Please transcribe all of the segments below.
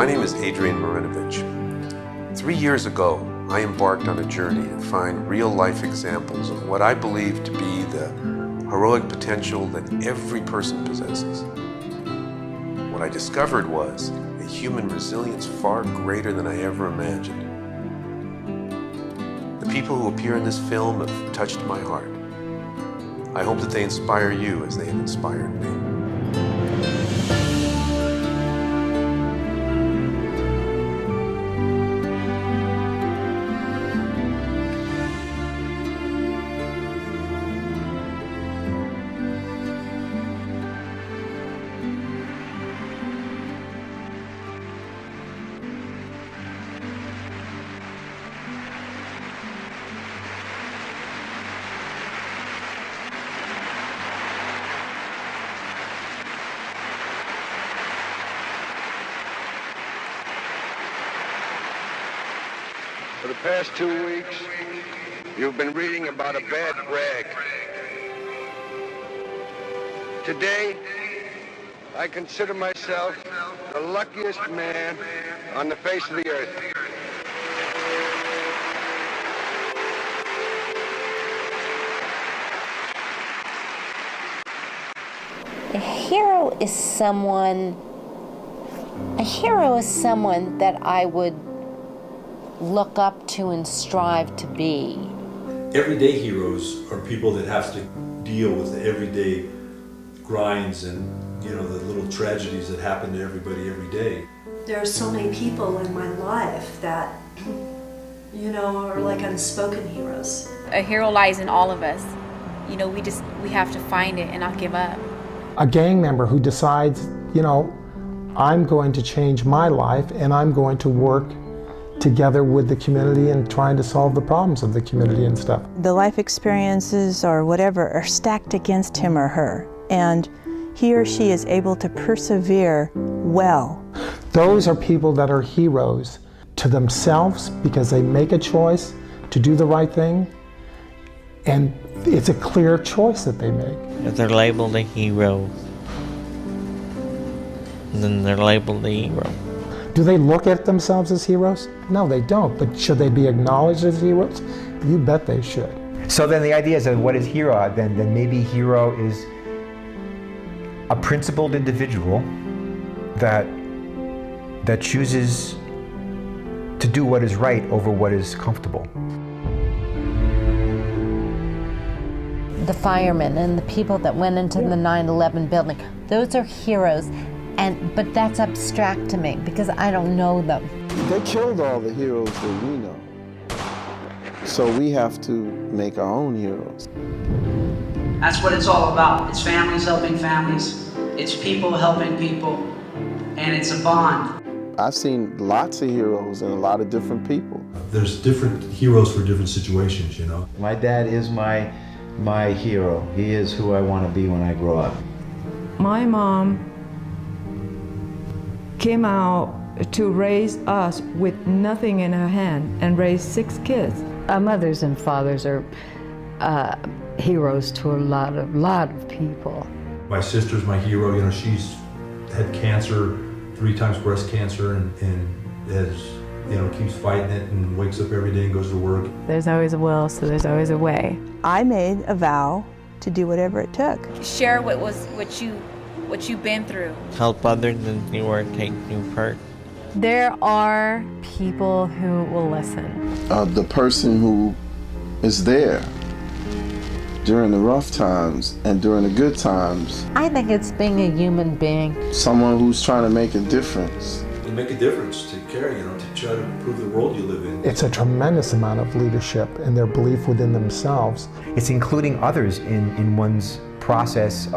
name is Adrian Marinovich. 3 years ago, I embarked on a journey to find real-life examples of what I believe to be the heroic potential that every person possesses. What I discovered was a human resilience far greater than I ever imagined. The people who appear in this film have touched my heart. I hope that they inspire you as they have inspired me. For the past 2 weeks, you've been reading about a bad rag. Today, I consider myself the luckiest man on the face of the earth. A hero is someone that I would look up to and strive to be. Everyday heroes are people that have to deal with the everyday grinds and, the little tragedies that happen to everybody every day. There are so many people in my life that, are like unspoken heroes. A hero lies in all of us. We have to find it and not give up. A gang member who decides, I'm going to change my life and I'm going to work together with the community and trying to solve the problems of the community and stuff. The life experiences or whatever are stacked against him or her, and he or she is able to persevere well. Those are people that are heroes to themselves because they make a choice to do the right thing, and it's a clear choice that they make. If they're labeled a hero, then they're labeled a hero. Do they look at themselves as heroes? No, they don't. But should they be acknowledged as heroes? You bet they should. So then the idea is that what is hero? Then maybe hero is a principled individual that chooses to do what is right over what is comfortable. The firemen and the people that went into the 9/11 building, those are heroes. But that's abstract to me because I don't know them. They killed all the heroes that we know. So we have to make our own heroes. That's what it's all about. It's families helping families. It's people helping people. And it's a bond. I've seen lots of heroes and a lot of different people. There's different heroes for different situations, My dad is my hero. He is who I want to be when I grow up. My mom came out to raise us with nothing in her hand and raise 6 kids. Our mothers and fathers are heroes to a lot of people. My sister's my hero. She's had cancer, 3 times breast cancer, and has, keeps fighting it and wakes up every day and goes to work. There's always a will, so there's always a way. I made a vow to do whatever it took. Share what you've been through. Help others than you or take new part. There are people who will listen. The person who is there during the rough times and during the good times. I think it's being a human being. Someone who's trying to make a difference. To make a difference, to care, to try to improve the world you live in. It's a tremendous amount of leadership and their belief within themselves. It's including others in one's process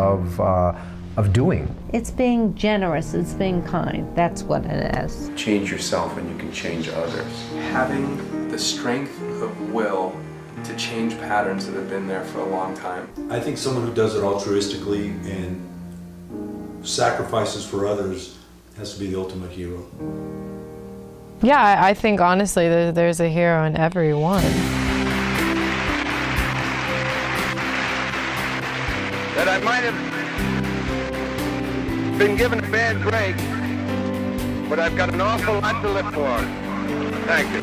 of doing. It's being generous, it's being kind. That's what it is. Change yourself and you can change others. Having the strength of will to change patterns that have been there for a long time. I think someone who does it altruistically and sacrifices for others has to be the ultimate hero. Yeah, I think honestly there's a hero in everyone. That I might have been given a bad break, but I've got an awful lot to live for. Thank you.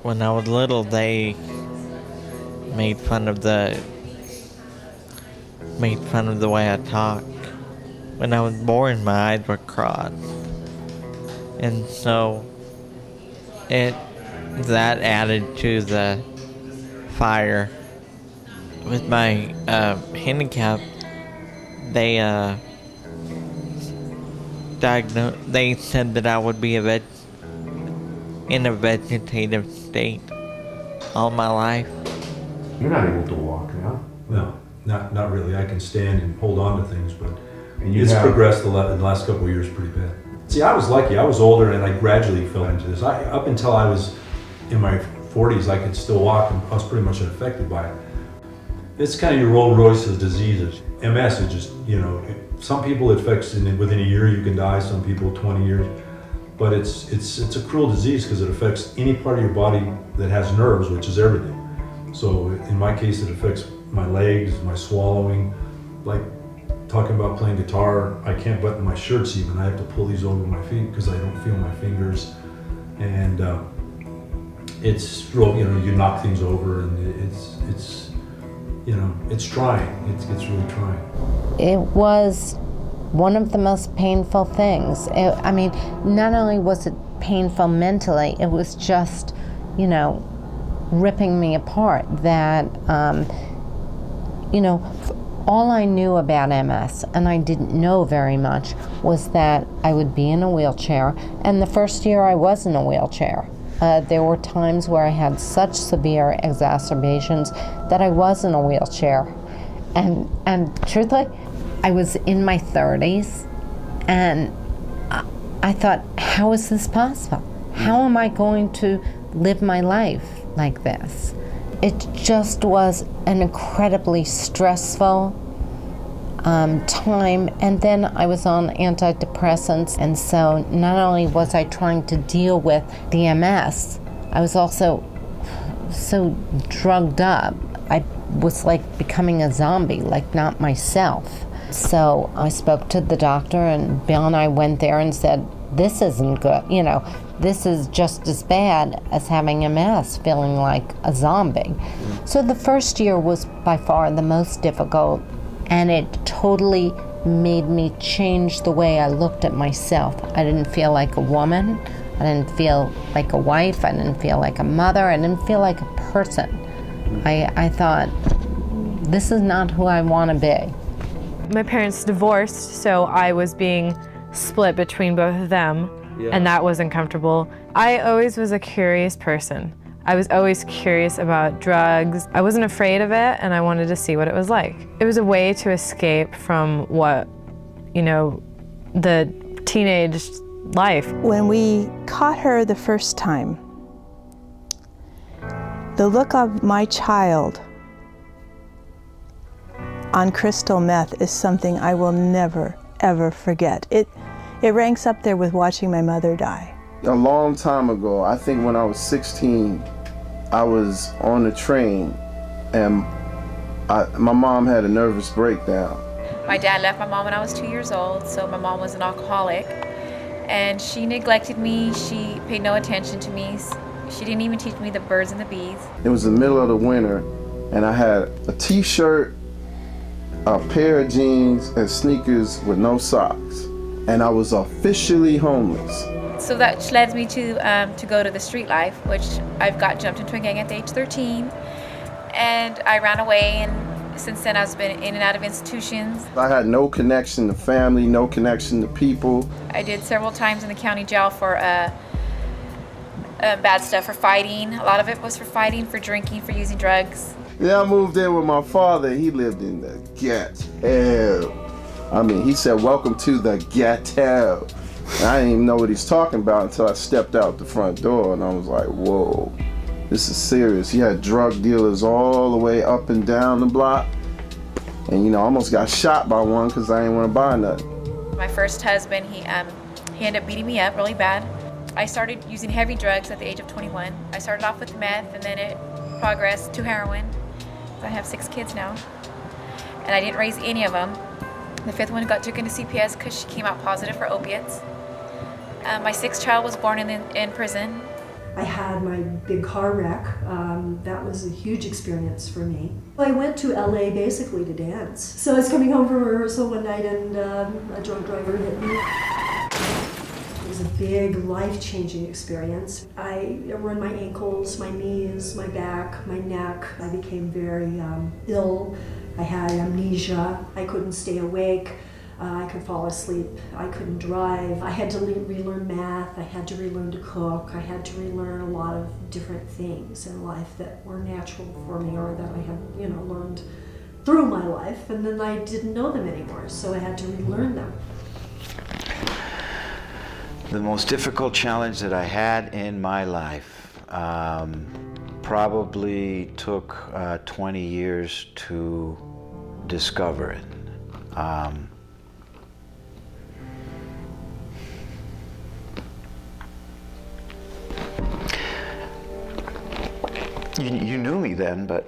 When I was little, they made fun of the way I talk. When I was born, my eyes were crossed, and so that added to the fire. With my handicap, they said that I would be in a vegetative state all my life. You're not able to walk now. No, not really. I can stand and hold on to things, but And you it's have- progressed in the last couple of years pretty bad. See, I was lucky. I was older and I gradually fell into this. Up until I was in my 40s, I could still walk and I was pretty much unaffected by it. It's kind of your Rolls Royce of diseases. MS is just, some people it affects within a year you can die, some people 20 years. But it's a cruel disease because it affects any part of your body that has nerves, which is everything. So in my case, it affects my legs, my swallowing. Like talking about playing guitar, I can't button my shirts even. I have to pull these over my feet because I don't feel my fingers. And it's real, you knock things over, and it's trying. It's really trying. It was one of the most painful things. Not only was it painful mentally, it was just, ripping me apart. That, all I knew about MS, and I didn't know very much, was that I would be in a wheelchair. And the first year I was in a wheelchair. There were times where I had such severe exacerbations that I was in a wheelchair. And truthfully, I was in my 30s, and I thought, how is this possible? How am I going to live my life like this? It just was an incredibly stressful time, and then I was on antidepressants, and so not only was I trying to deal with the MS, I was also so drugged up. I was like becoming a zombie, like not myself. So I spoke to the doctor, and Bill and I went there and said, this isn't good, this is just as bad as having MS, feeling like a zombie. So the first year was by far the most difficult, and it totally made me change the way I looked at myself. I didn't feel like a woman, I didn't feel like a wife, I didn't feel like a mother, I didn't feel like a person. I thought, this is not who I want to be. My parents divorced, so I was being split between both of them, and that wasn't comfortable. I always was a curious person. I was always curious about drugs. I wasn't afraid of it, and I wanted to see what it was like. It was a way to escape from what, the teenage life. When we caught her the first time, the look of my child on crystal meth is something I will never, ever forget. It ranks up there with watching my mother die. A long time ago, I think when I was 16, I was on the train and my mom had a nervous breakdown. My dad left my mom when I was 2 years old, so my mom was an alcoholic. And she neglected me, she paid no attention to me. She didn't even teach me the birds and the bees. It was the middle of the winter, and I had a t-shirt, a pair of jeans, and sneakers with no socks. And I was officially homeless. So that led me to go to the street life, which I've got jumped into a gang at the age 13. And I ran away and Since then, I've been in and out of institutions. I had no connection to family, no connection to people. I did several times in the county jail for bad stuff, for fighting. A lot of it was for fighting, for drinking, for using drugs. Yeah, I moved in with my father. He lived in the ghetto. I mean, he said, "Welcome to the ghetto." And I didn't even know what he's talking about until I stepped out the front door, and I was like, whoa, this is serious. He had drug dealers all the way up and down the block. And, you know, I almost got shot by one because I didn't want to buy nothing. My first husband, he ended up beating me up really bad. I started using heavy drugs at the age of 21. I started off with meth, and then it progressed to heroin. I have 6 kids now, and I didn't raise any of them. The 5th one got taken to CPS because she came out positive for opiates. My 6th child was born in prison. I had my big car wreck. That was a huge experience for me. I went to LA basically to dance. So I was coming home from rehearsal one night and a drunk driver hit me. It was a big, life-changing experience. I ruined my ankles, my knees, my back, my neck. I became very ill. I had amnesia. I couldn't stay awake. I could fall asleep. I couldn't drive. I had to relearn math. I had to relearn to cook. I had to relearn a lot of different things in life that were natural for me or that I had, you know, learned through my life. And then I didn't know them anymore, so I had to relearn them. The most difficult challenge that I had in my life probably took 20 years to discover it. You knew me then, but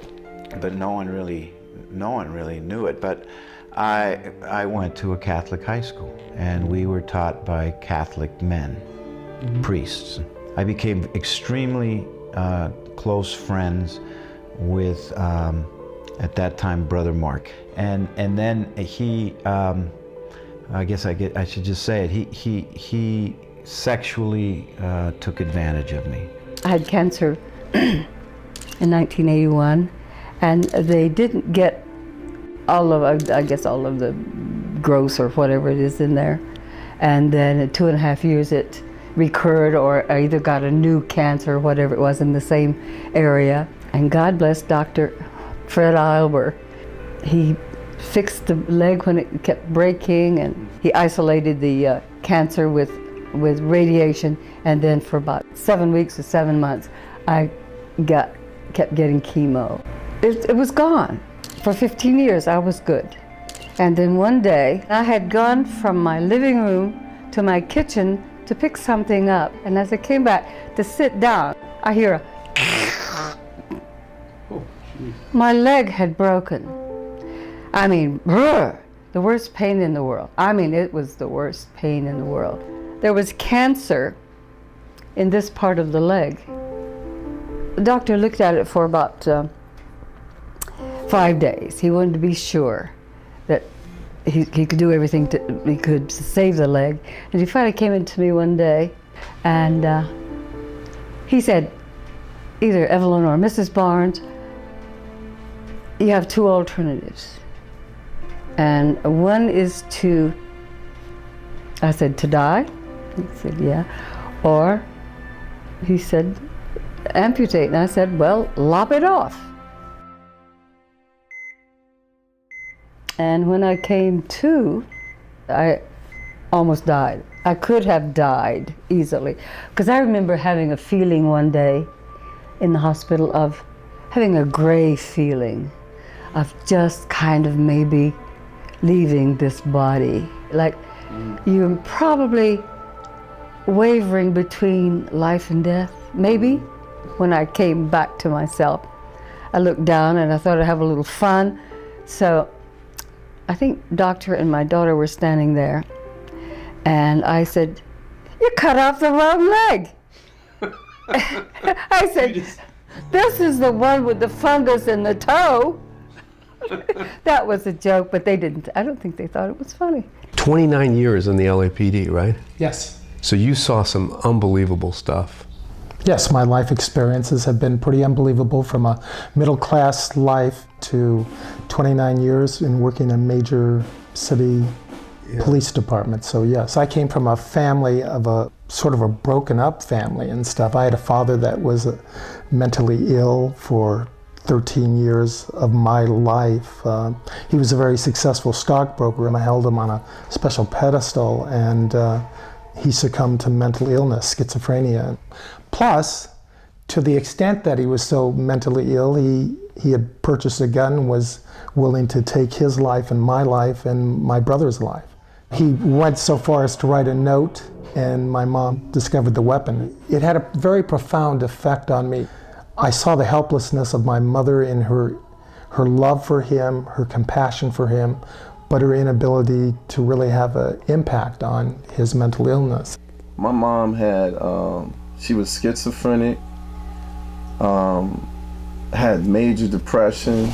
no one really knew it. But I went to a Catholic high school, and we were taught by Catholic men, priests. I became extremely close friends with, at that time, Brother Mark, and then he, I guess I should just say it. He sexually took advantage of me. I had cancer in 1981, and they didn't get all of, I guess, all of the growth or whatever it is in there. And then in 2.5 years it recurred, or I either got a new cancer or whatever it was in the same area. And God bless Dr. Fred Eilber. He fixed the leg when it kept breaking, and he isolated the cancer with radiation. And then for about 7 weeks or 7 months, I kept getting chemo. It was gone. For 15 years, I was good. And then one day, I had gone from my living room to my kitchen to pick something up. And as I came back to sit down, I hear a... My leg had broken. I mean, the worst pain in the world. I mean, it was the worst pain in the world. There was cancer in this part of the leg. The doctor looked at it for about 5 days. He wanted to be sure that he could do everything he could to save the leg. And he finally came into me one day, and he said, either Evelyn or Mrs. Barnes, you have 2 alternatives. And one is to, I said, to die? He said, yeah. Or, he said, amputate. And I said, well, lop it off. And when I came to, I almost died. I could have died easily. Because I remember having a feeling one day in the hospital of having a gray feeling of just kind of maybe leaving this body. Like you're probably wavering between life and death, maybe. When I came back to myself, I looked down and I thought I'd have a little fun. So I think Doctor and my daughter were standing there, and I said, you cut off the wrong leg. I said, this is the one with the fungus in the toe. That was a joke, but they didn't. I don't think they thought it was funny. 29 years in the LAPD, right? Yes. So you saw some unbelievable stuff. Yes, my life experiences have been pretty unbelievable, from a middle-class life to 29 years in working in major city police departments. So yes, I came from a family of a sort of a broken up family and stuff. I had a father that was mentally ill for 13 years of my life. He was a very successful stockbroker, and I held him on a special pedestal, and he succumbed to mental illness, schizophrenia. Plus, to the extent that he was so mentally ill, he had purchased a gun and was willing to take his life and my life and my brother's life. He went so far as to write a note, and my mom discovered the weapon. It had a very profound effect on me. I saw the helplessness of my mother in her love for him, her compassion for him, but her inability to really have an impact on his mental illness. My mom had, she was schizophrenic, had major depression.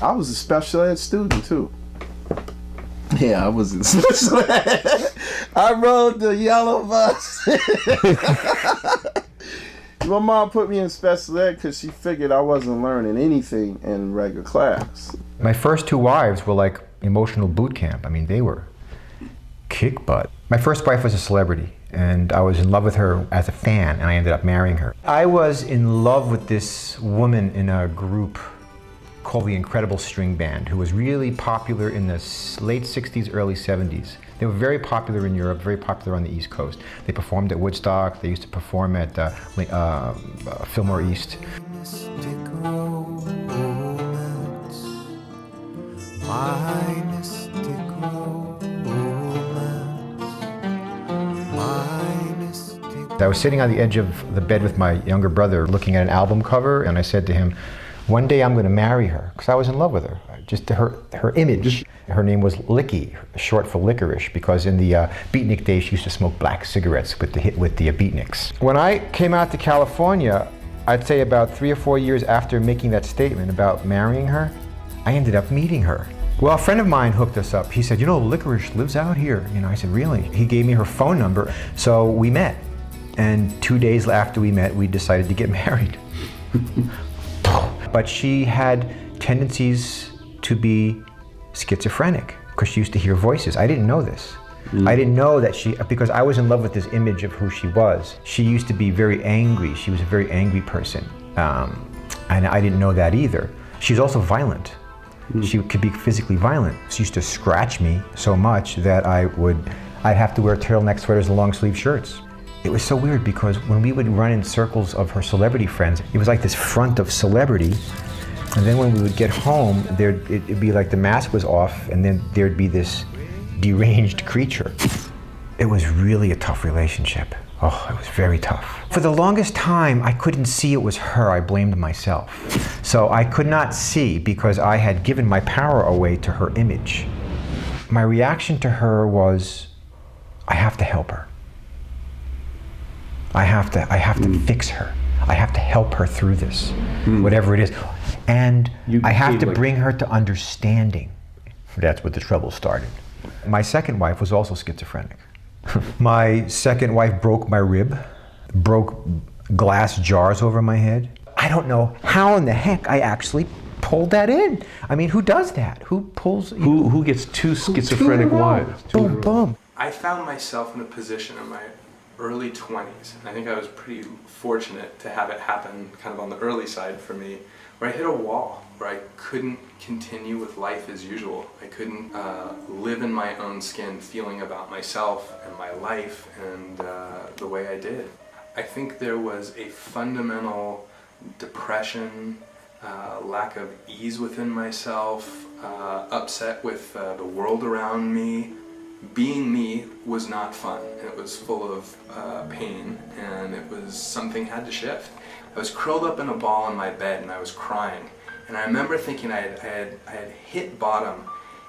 I was a special ed student too. Yeah, I was in special ed. I rode the yellow bus. My mom put me in special ed because she figured I wasn't learning anything in regular class. My first two wives were like emotional boot camp. I mean, they were kick butt. My first wife was a celebrity, and I was in love with her as a fan, and I ended up marrying her. I was in love with this woman in a group called the Incredible String Band, who was really popular in the late 60s, early 70s. They were very popular in Europe, very popular on the East Coast. They performed at Woodstock. They used to perform at Fillmore East. I was sitting on the edge of the bed with my younger brother looking at an album cover, and I said to him, one day I'm going to marry her, because I was in love with her. Just her image. Her name was Licky, short for licorice, because in the beatnik days she used to smoke black cigarettes with the beatniks. When I came out to California, I'd say about 3 or 4 years after making that statement about marrying her, I ended up meeting her. Well, a friend of mine hooked us up. He said, you know, Licorice lives out here. You know, I said, really? He gave me her phone number, so we met. And 2 days after we met, we decided to get married. But she had tendencies to be schizophrenic because she used to hear voices. I didn't know this. I didn't know that because I was in love with this image of who she was. She used to be very angry. She was a very angry person. And I didn't know that either. She's also violent. She could be physically violent. She used to scratch me so much that I'd have to wear turtleneck sweaters and long sleeve shirts. It was so weird because when we would run in circles of her celebrity friends, it was like this front of celebrity. And then when we would get home, it'd be like the mask was off, and then there'd be this deranged creature. It was really a tough relationship. Oh, it was very tough. For the longest time, I couldn't see it was her. I blamed myself. So I could not see because I had given my power away to her image. My reaction to her was, I have to help her. I have to fix her. I have to help her through this, whatever it is. And I have to bring her to understanding. That's what the trouble started. My second wife was also schizophrenic. My second wife broke my rib, broke glass jars over my head. I don't know how in the heck I actually pulled that in. I mean, who does that? Who pulls? Who gets two schizophrenic wives? Boom, boom. I found myself in a position in my early 20s, and I think I was pretty fortunate to have it happen kind of on the early side for me, where I hit a wall, where I couldn't continue with life as usual. I couldn't live in my own skin, feeling about myself and my life and the way I did. I think there was a fundamental depression, lack of ease within myself, upset with the world around me. Being me was not fun, and it was full of pain, and it was something had to shift. I was curled up in a ball in my bed and I was crying, and I remember thinking I had hit bottom,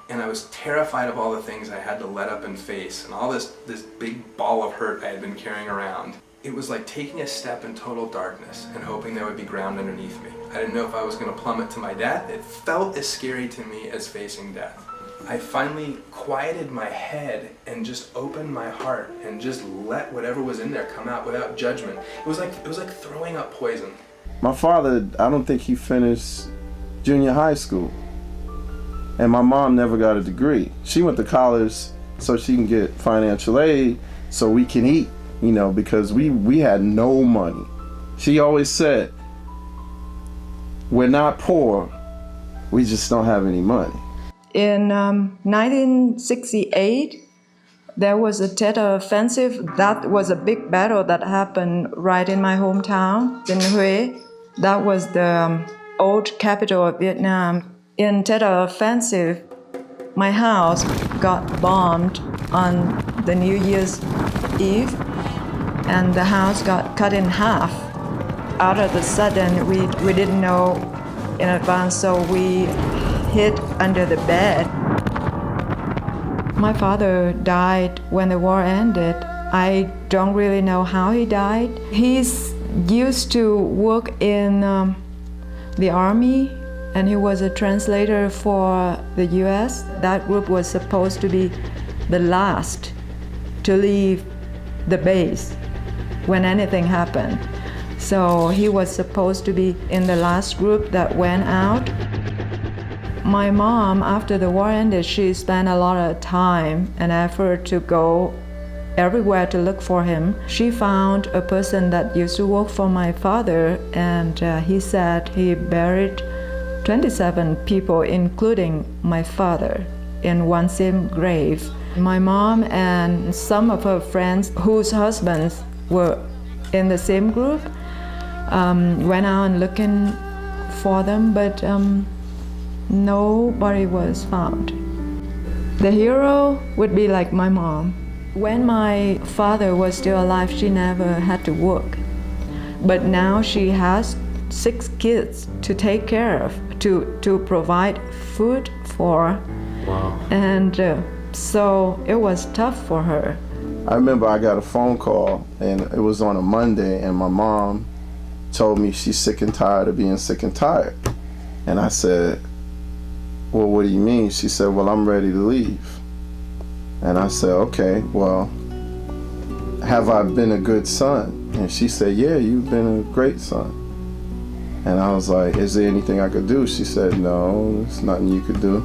and I was terrified of all the things I had to let up and face, and all this big ball of hurt I had been carrying around. It was like taking a step in total darkness and hoping there would be ground underneath me. I didn't know if I was going to plummet to my death. It felt as scary to me as facing death. I finally quieted my head and just opened my heart and just let whatever was in there come out without judgment. It was like throwing up poison. My father, I don't think he finished junior high school. And my mom never got a degree. She went to college so she can get financial aid so we can eat, you know, because we had no money. She always said, we're not poor, we just don't have any money. In 1968, there was a Tet Offensive. That was a big battle that happened right in my hometown, in Hue. That was the old capital of Vietnam. In Tet Offensive, my house got bombed on the New Year's Eve, and the house got cut in half. Out of the sudden, we didn't know in advance, so we hid under the bed. My father died when the war ended. I don't really know how he died. He's used to work in the army, and he was a translator for the US. That group was supposed to be the last to leave the base when anything happened. So he was supposed to be in the last group that went out. My mom, after the war ended, she spent a lot of time and effort to go everywhere to look for him. She found a person that used to work for my father, and he said he buried 27 people, including my father, in one same grave. My mom and some of her friends whose husbands were in the same group went out looking for them, but nobody was found. The hero would be like my mom. When my father was still alive, she never had to work. But now she has 6 kids to take care of, to provide food for. Wow. And so it was tough for her. I remember I got a phone call, and it was on a Monday, and my mom told me she's sick and tired of being sick and tired. And I said, well, what do you mean? She said, well, I'm ready to leave. And I said, okay, well, have I been a good son? And she said, yeah, you've been a great son. And I was like, is there anything I could do? She said, no, there's nothing you could do.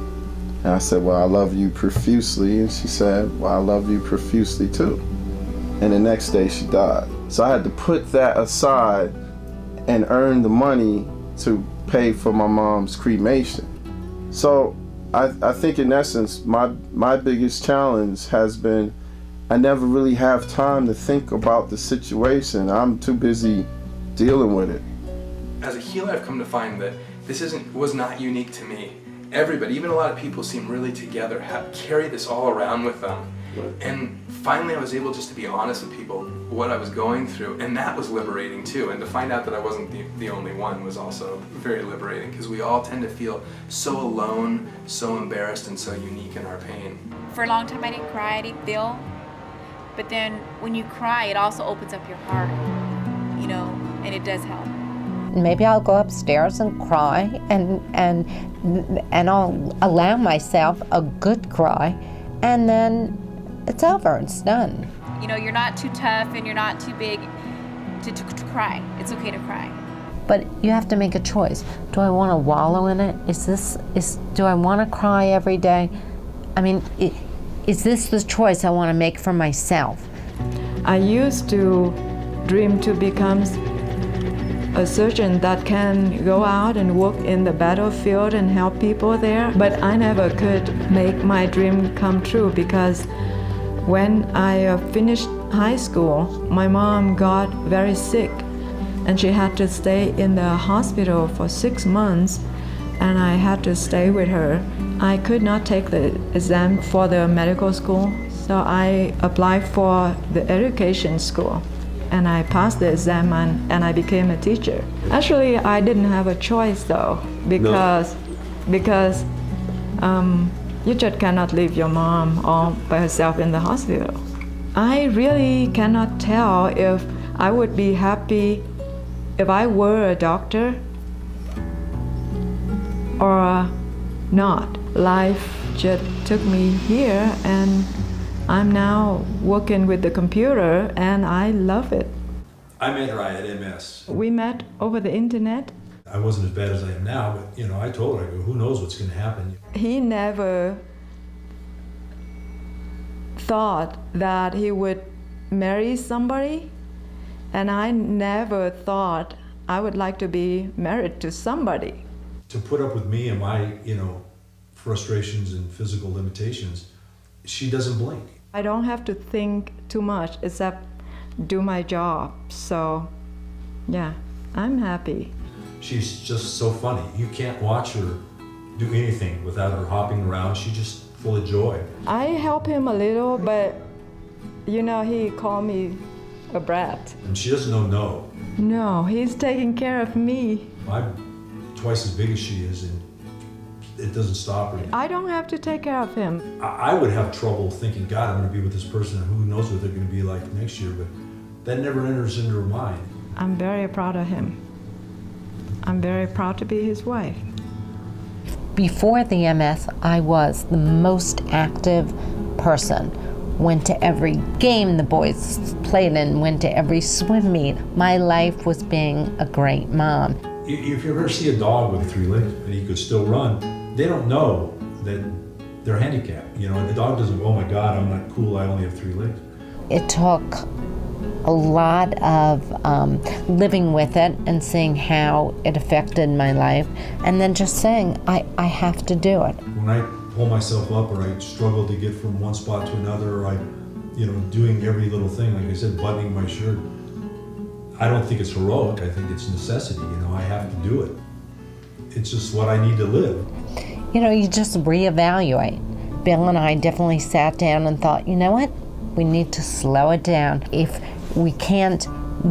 And I said, well, I love you profusely. And she said, well, I love you profusely too. And the next day she died. So I had to put that aside and earn the money to pay for my mom's cremation. So I think in essence, my biggest challenge has been I never really have time to think about the situation. I'm too busy dealing with it. As a healer, I've come to find that this was not unique to me. Everybody, even a lot of people seem really together, carry this all around with them. And finally I was able just to be honest with people what I was going through, and that was liberating too. And to find out that I wasn't the only one was also very liberating, because we all tend to feel so alone, so embarrassed, and so unique in our pain. For a long time I didn't cry, I didn't feel. But then when you cry, it also opens up your heart, you know, and it does help. Maybe I'll go upstairs and cry, and I'll allow myself a good cry, and then it's over, it's done. You know, you're not too tough and you're not too big to cry. It's okay to cry. But you have to make a choice. Do I want to wallow in it? Do I want to cry every day? I mean, is this the choice I want to make for myself? I used to dream to become a surgeon that can go out and work in the battlefield and help people there, but I never could make my dream come true, because when I finished high school, my mom got very sick and she had to stay in the hospital for 6 months, and I had to stay with her. I could not take the exam for the medical school, so I applied for the education school. And I passed the exam and I became a teacher. Actually, I didn't have a choice though, because you just cannot leave your mom all by herself in the hospital. I really cannot tell if I would be happy if I were a doctor or not. Life just took me here, and I'm now working with the computer, and I love it. I met her, I had MS. We met over the internet. I wasn't as bad as I am now, but you know, I told her, I go, who knows what's gonna happen. He never thought that he would marry somebody, and I never thought I would like to be married to somebody. To put up with me and my, you know, frustrations and physical limitations, she doesn't blink. I don't have to think too much except do my job. So, yeah, I'm happy. She's just so funny. You can't watch her do anything without her hopping around. She's just full of joy. I help him a little, but you know, he called me a brat. And she doesn't know no. No, he's taking care of me. I'm twice as big as she is, and it doesn't stop her. I don't have to take care of him. I would have trouble thinking, God, I'm going to be with this person, and who knows what they're going to be like next year, but that never enters into her mind. I'm very proud of him. I'm very proud to be his wife. Before the MS, I was the most active person. Went to every game the boys played in, went to every swim meet. My life was being a great mom. If you ever see a dog with 3 legs and he could still run, they don't know that they're handicapped. You know, the dog doesn't go, oh my God, I'm not cool, I only have 3 legs. It took a lot of living with it and seeing how it affected my life, and then just saying, I have to do it. When I pull myself up, or I struggle to get from one spot to another, or I, you know, doing every little thing, like I said, buttoning my shirt, I don't think it's heroic, I think it's necessity, you know, I have to do it. It's just what I need to live. You know, you just reevaluate. Bill and I definitely sat down and thought, you know what? We need to slow it down. If we can't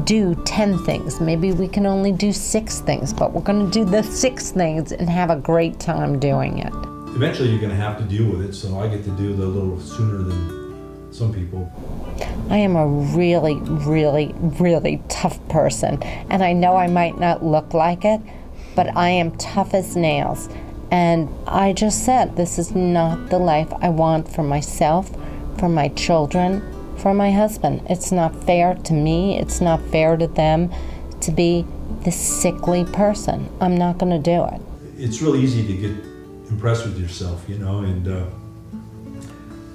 do 10 things, maybe we can only do 6 things, but we're going to do the 6 things and have a great time doing it. Eventually you're going to have to deal with it, so I get to do it a little sooner than some people. I am a really, really, really tough person, and I know I might not look like it, but I am tough as nails. And I just said, this is not the life I want for myself, for my children, for my husband. It's not fair to me, it's not fair to them to be this sickly person. I'm not going to do it. It's really easy to get impressed with yourself, you know, and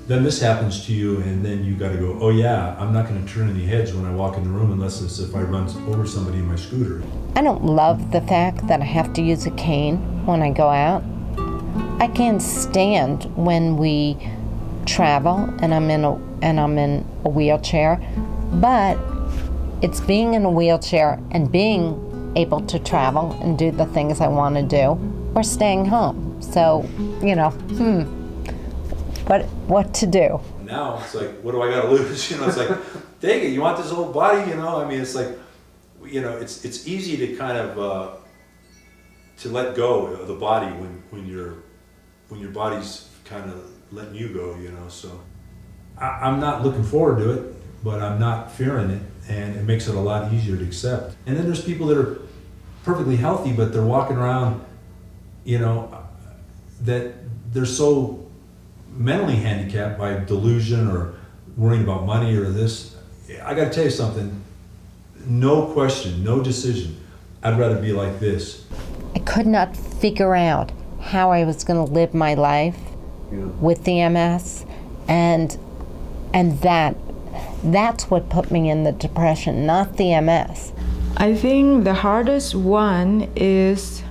then this happens to you, and then you got to go, oh yeah, I'm not going to turn any heads when I walk in the room unless it's if I run over somebody in my scooter. I don't love the fact that I have to use a cane when I go out. I can't stand when we travel and I'm in a wheelchair, but it's being in a wheelchair and being able to travel and do the things I want to do, or staying home. So, you know, what to do? Now it's like, what do I got to lose? You know, it's like, dang it, you want this old body? You know, I mean, it's like, you know, it's easy to kind of to let go of the body when your body's kind of letting you go, you know. So I'm not looking forward to it, but I'm not fearing it, and it makes it a lot easier to accept. And then there's people that are perfectly healthy, but they're walking around, you know, that they're so mentally handicapped by delusion or worrying about money or this. I got to tell you something, no question, no decision, I'd rather be like this. I could not figure out how I was going to live my life with the MS, and that's what put me in the depression, not the MS. I think the hardest one is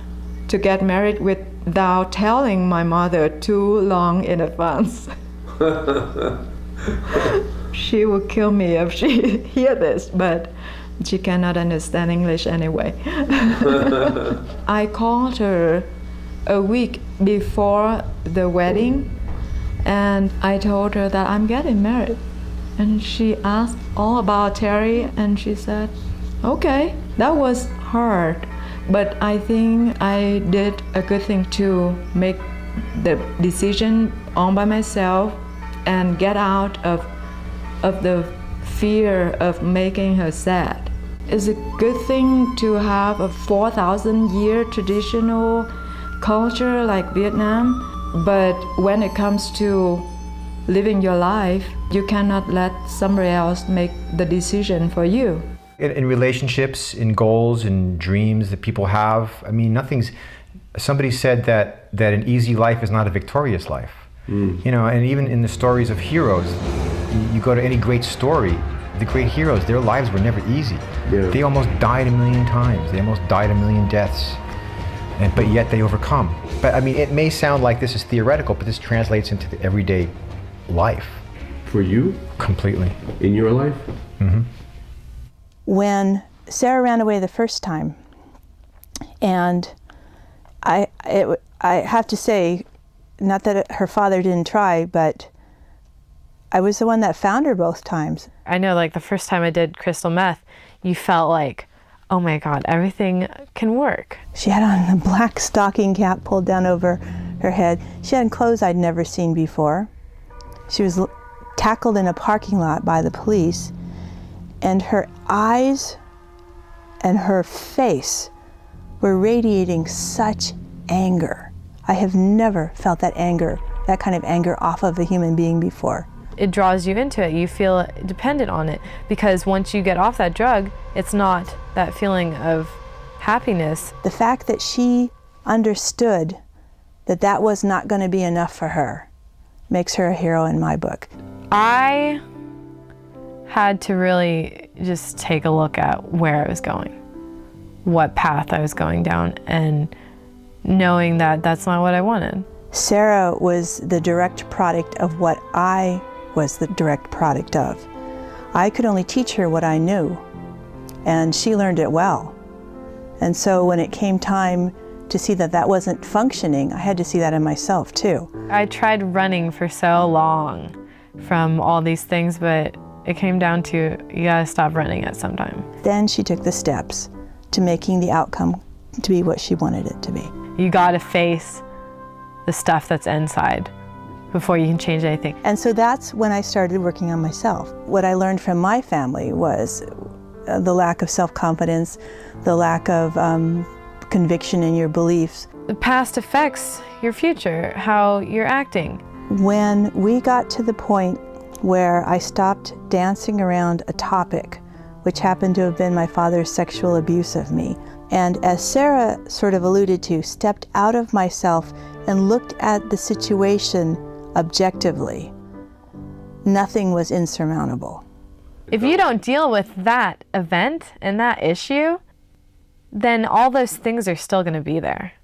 to get married without telling my mother too long in advance. She would kill me if she hear this, but she cannot understand English anyway. I called her a week before the wedding, and I told her that I'm getting married. And she asked all about Terry, and she said, okay. That was hard, but I think I did a good thing to make the decision all by myself and get out of the fear of making her sad. It's a good thing to have a 4,000-year traditional culture like Vietnam, But when it comes to living your life, you cannot let somebody else make the decision for you. In relationships, in goals, in dreams that people have, I mean, somebody said that an easy life is not a victorious life. You know, and even in the stories of heroes, you go to any great story, the great heroes, their lives were never easy. They almost died a million times. They almost died a million deaths. But yet they overcome. But I mean, it may sound like this is theoretical, but this translates into the everyday life. For you? Completely. In your life? Mm-hmm. When Sarah ran away the first time, and I have to say, not that her father didn't try, but I was the one that found her both times. I know, like, the first time I did crystal meth, you felt like, oh my God, everything can work. She had on a black stocking cap pulled down over her head. She had clothes I'd never seen before. She was tackled in a parking lot by the police, and her eyes and her face were radiating such anger. I have never felt that kind of anger off of a human being before. It draws you into it. You feel dependent on it, because once you get off that drug, it's not that feeling of happiness. The fact that she understood that that was not going to be enough for her makes her a hero in my book. I had to really just take a look at where I was going, what path I was going down, and knowing that that's not what I wanted. Sarah was the direct product of what I was the direct product of. I could only teach her what I knew, and she learned it well. And so when it came time to see that that wasn't functioning, I had to see that in myself too. I tried running for so long from all these things, but it came down to, you gotta stop running at some time. Then she took the steps to making the outcome to be what she wanted it to be. You gotta face the stuff that's inside before you can change anything. And so that's when I started working on myself. What I learned from my family was the lack of self-confidence, the lack of conviction in your beliefs. The past affects your future, how you're acting. When we got to the point where I stopped dancing around a topic, which happened to have been my father's sexual abuse of me, and as Sarah sort of alluded to, stepped out of myself and looked at the situation objectively, nothing was insurmountable. If you don't deal with that event and that issue, then all those things are still going to be there.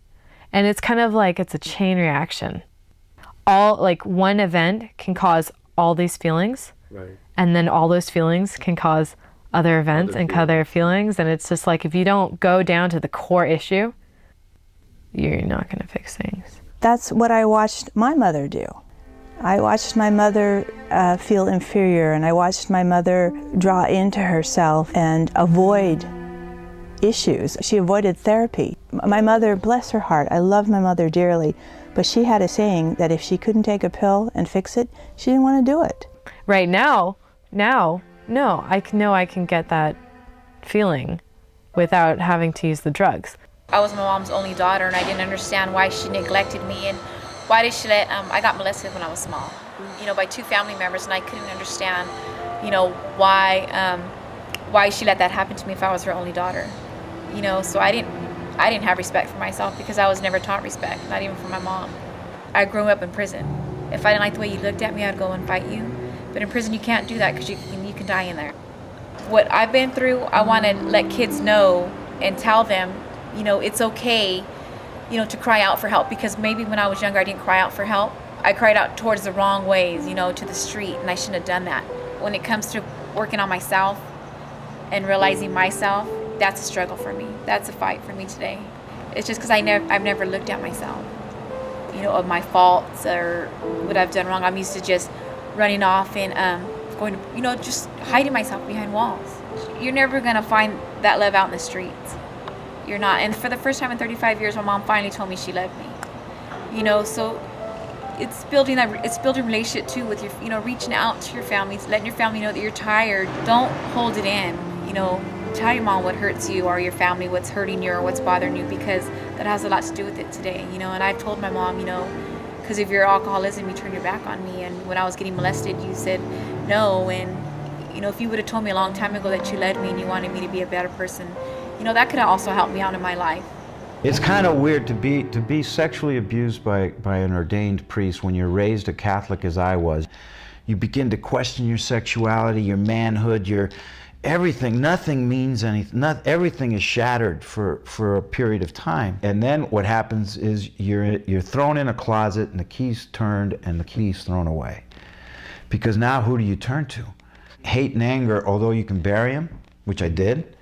And it's kind of like it's a chain reaction. One event can cause all these feelings, right, and then all those feelings can cause other events and other feelings, and it's just like if you don't go down to the core issue, you're not going to fix things. That's what I watched my mother do. I watched my mother feel inferior, and I watched my mother draw into herself and avoid issues. She avoided therapy. My mother, bless her heart, I love my mother dearly, but she had a saying that if she couldn't take a pill and fix it, she didn't want to do it. Right now, no, I know I can get that feeling without having to use the drugs. I was my mom's only daughter, and I didn't understand why she neglected me, and why did she let, I got molested when I was small, by two family members, and I couldn't understand, why she let that happen to me if I was her only daughter. So I didn't have respect for myself because I was never taught respect, not even from my mom. I grew up in prison. If I didn't like the way you looked at me, I'd go and fight you. But in prison, you can't do that because you can die in there. What I've been through, I want to let kids know and tell them, it's okay, to cry out for help, because maybe when I was younger, I didn't cry out for help. I cried out towards the wrong ways, to the street, and I shouldn't have done that. When it comes to working on myself and realizing myself, that's a struggle for me. That's a fight for me today. It's just because I've never looked at myself, of my faults or what I've done wrong. I'm used to just running off and going to, just hiding myself behind walls. You're never going to find that love out in the streets. You're not. And for the first time in 35 years, my mom finally told me she loved me. So it's building relationship too with your, reaching out to your families, letting your family know that you're tired. Don't hold it in, tell your mom what hurts you, or your family what's hurting you or what's bothering you, because that has a lot to do with it today, and I've told my mom, because because of your alcoholism, you turned your back on me. And when I was getting molested, you said no. And, you know, if you would have told me a long time ago that you loved me and you wanted me to be a better person, you know, that could have also helped me out in my life. It's kind of weird to be sexually abused by an ordained priest when you're raised a Catholic as I was. You begin to question your sexuality, your manhood, your everything. Nothing means anything. Everything is shattered for a period of time. And then what happens is you're thrown in a closet and the key's turned and the key's thrown away. Because now who do you turn to? Hate and anger, although you can bury them, which I did,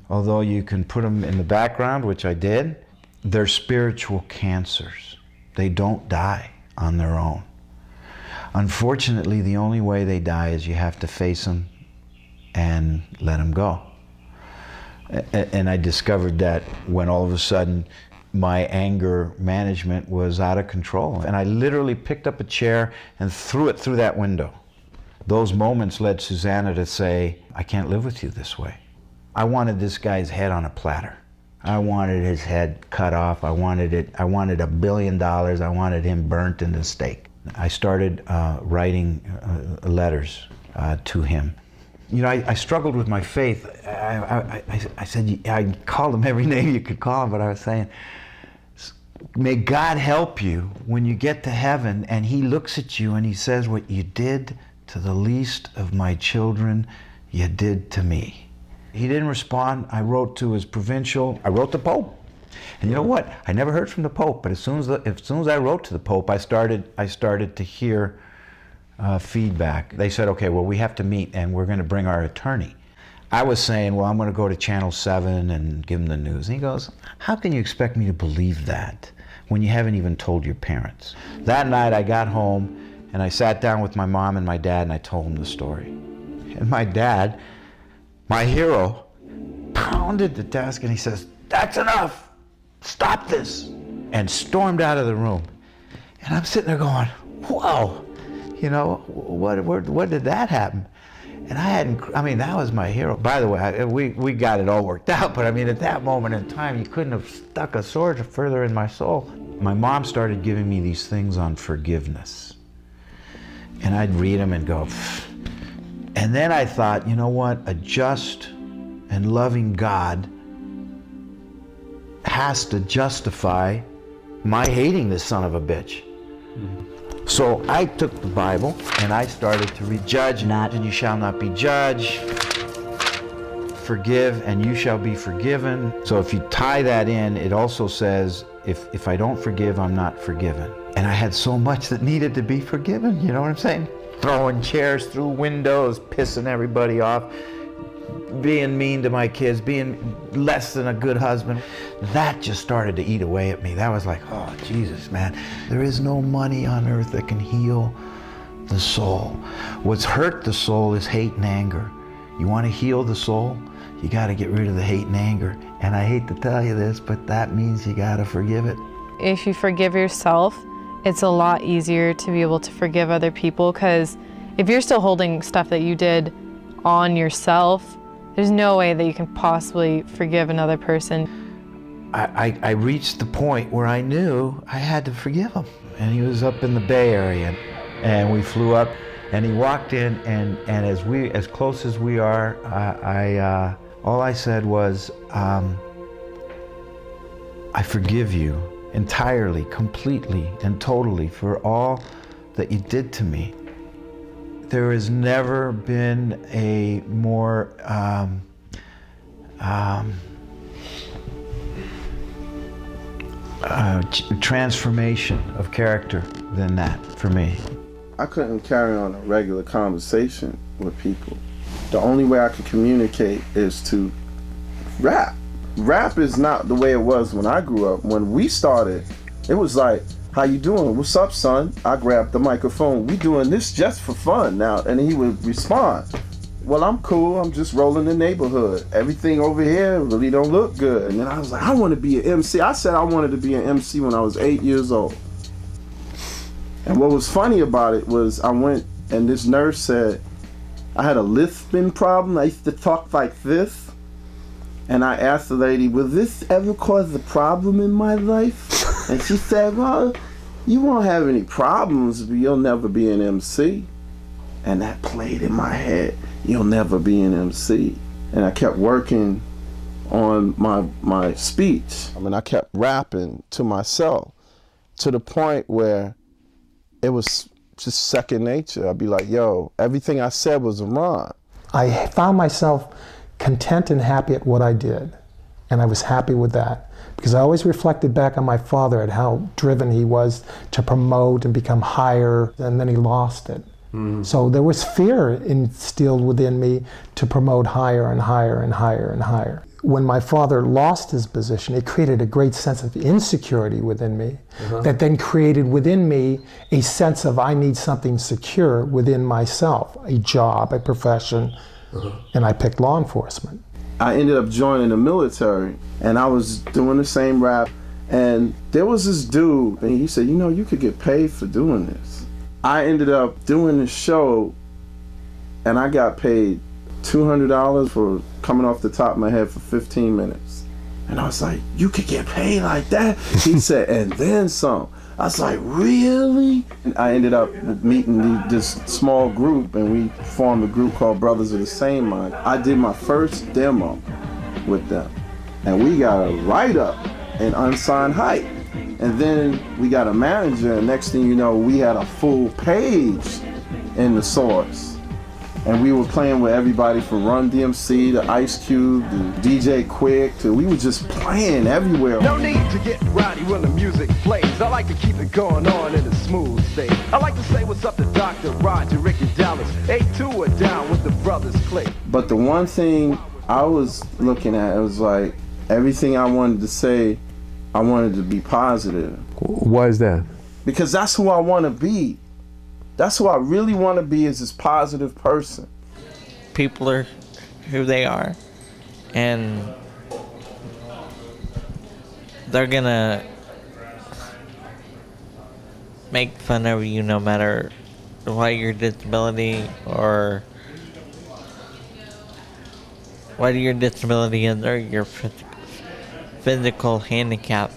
although you can put them in the background, which I did, they're spiritual cancers. They don't die on their own. Unfortunately, the only way they die is you have to face them and let them go. And I discovered that when all of a sudden my anger management was out of control. And I literally picked up a chair and threw it through that window. Those moments led Susanna to say, I can't live with you this way. I wanted this guy's head on a platter. I wanted his head cut off. I wanted $1 billion. I wanted him burnt in the stake. I started writing letters to him. You know, I struggled with my faith. I said, I called him every name you could call him, but I was saying, may God help you when you get to heaven and he looks at you and he says, what you did to the least of my children, you did to me. He didn't respond. I wrote to his provincial. I wrote to Pope. And you know what? I never heard from the Pope, but as soon as I wrote to the Pope, I started to hear feedback. They said, okay, well, we have to meet and we're going to bring our attorney. I was saying, well, I'm going to go to Channel 7 and give him the news. And he goes, how can you expect me to believe that when you haven't even told your parents? That night I got home and I sat down with my mom and my dad and I told them the story. And my dad, my hero, pounded the desk and he says, that's enough. Stop this, and stormed out of the room. And I'm sitting there going, whoa, you know, what did that happen? And that was my hero. By the way, we got it all worked out, but I mean, at that moment in time, you couldn't have stuck a sword further in my soul. My mom started giving me these things on forgiveness. And I'd read them and go, pfft. And then I thought, you know what, a just and loving God has to justify my hating this son of a bitch. So I took the Bible and I started to read, judge not and you shall not be judged, forgive and you shall be forgiven. So if you tie that in, it also says, if I don't forgive, I'm not forgiven. And I had so much that needed to be forgiven, you know what I'm saying? Throwing chairs through windows, pissing everybody off, being mean to my kids, being less than a good husband. That just started to eat away at me. That was like, oh, Jesus, man. There is no money on earth that can heal the soul. What's hurt the soul is hate and anger. You want to heal the soul? You got to get rid of the hate and anger. And I hate to tell you this, but that means you got to forgive it. If you forgive yourself, it's a lot easier to be able to forgive other people, because if you're still holding stuff that you did on yourself, there's no way that you can possibly forgive another person. I reached the point where I knew I had to forgive him. And he was up in the Bay Area, and we flew up, and he walked in, and as close as we are, all I said was, I forgive you entirely, completely, and totally for all that you did to me. There has never been a more transformation of character than that for me. I couldn't carry on a regular conversation with people. The only way I could communicate is to rap. Rap is not the way it was when I grew up. When we started, it was like, how you doing? What's up, son? I grabbed the microphone. We doing this just for fun now. And he would respond, well, I'm cool. I'm just rolling the neighborhood. Everything over here really don't look good. And then I was like, I want to be an MC. I said I wanted to be an MC when I was 8 years old. And what was funny about it was I went and this nurse said, I had a lisping problem. I used to talk like this. And I asked the lady, will this ever cause a problem in my life? And she said, well, you won't have any problems, but you'll never be an MC. And that played in my head. You'll never be an MC. And I kept working on my speech. I mean, I kept rapping to myself to the point where it was just second nature. I'd be like, yo, everything I said was a rhyme. I found myself content and happy at what I did. And I was happy with that. Because I always reflected back on my father at how driven he was to promote and become higher, and then he lost it. So there was fear instilled within me to promote higher and higher and higher and higher. When my father lost his position, it created a great sense of insecurity within me that then created within me a sense of I need something secure within myself, a job, a profession, and I picked law enforcement. I ended up joining the military, and I was doing the same rap, and there was this dude, and he said, you know, you could get paid for doing this. I ended up doing this show, and I got paid $200 for coming off the top of my head for 15 minutes. And I was like, you could get paid like that? He said, and then some. I was like, really? And I ended up meeting this small group, and we formed a group called Brothers of the Same Mind. I did my first demo with them, and we got a write-up in Unsigned Hype. And then we got a manager, and next thing you know, we had a full page in the Source. And we were playing with everybody from Run DMC to Ice Cube to DJ Quick to we were just playing everywhere. No need to get rowdy when the music plays. I like to keep it going on in a smooth state. I like to say what's up to Dr. Roger, Ricky Dallas. A2 are down with the Brothers Clay. But the one thing I was looking at, it was like everything I wanted to say, I wanted to be positive. Why is that? Because that's who I want to be. That's who I really want to be, is this positive person. People are who they are, and they're gonna make fun of you no matter what your disability or what your disability is or your physical handicap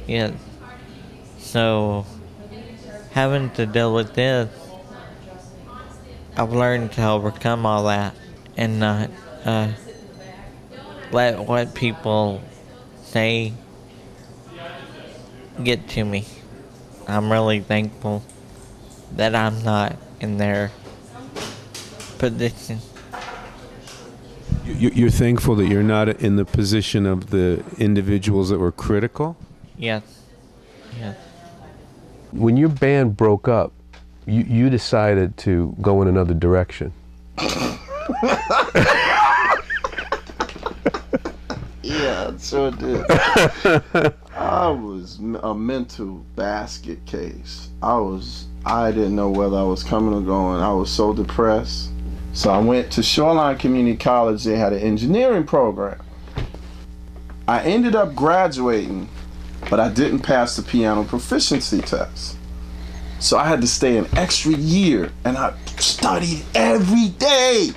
is. So having to deal with this, I've learned to overcome all that and not let what people say get to me. I'm really thankful that I'm not in their position. You're thankful that you're not in the position of the individuals that were critical? Yes. Yes. When your band broke up, you decided to go in another direction. Yeah, it sure did. I was a mental basket case. I didn't know whether I was coming or going. I was so depressed. So I went to Shoreline Community College. They had an engineering program. I ended up graduating, but I didn't pass the piano proficiency test. So I had to stay an extra year, and I studied every day.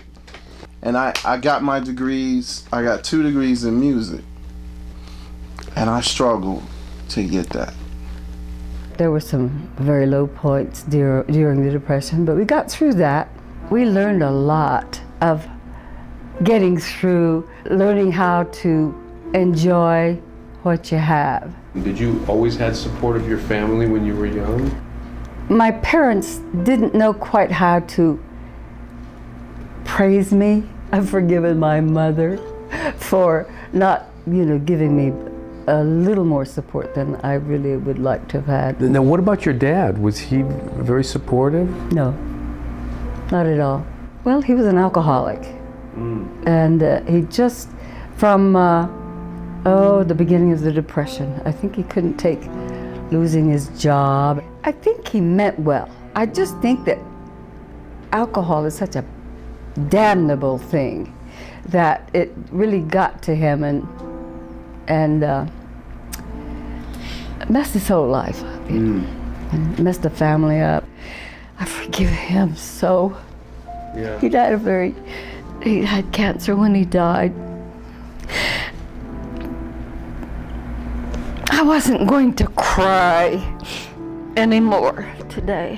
And I got my degrees. I got 2 degrees in music. And I struggled to get that. There were some very low points during the Depression, but we got through that. We learned a lot of getting through, learning how to enjoy what you have. Did you always have support of your family when you were young? My parents didn't know quite how to praise me. I've forgiven my mother for not, giving me a little more support than I really would like to have had. Now, what about your dad? Was he very supportive? No, not at all. Well, he was an alcoholic. And he just, from the beginning of the Depression, I think he couldn't take losing his job. I think he meant well. I just think that alcohol is such a damnable thing that it really got to him and messed his whole life up, and messed the family up. I forgive him so. Yeah. He had cancer when he died. I wasn't going to cry anymore today.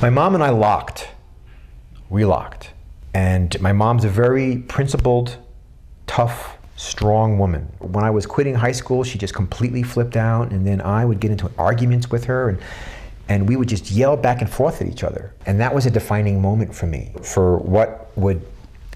My mom and I we locked. And my mom's a very principled, tough, strong woman. When I was quitting high school, she just completely flipped out, and then I would get into arguments with her, and we would just yell back and forth at each other. And that was a defining moment for me, for what would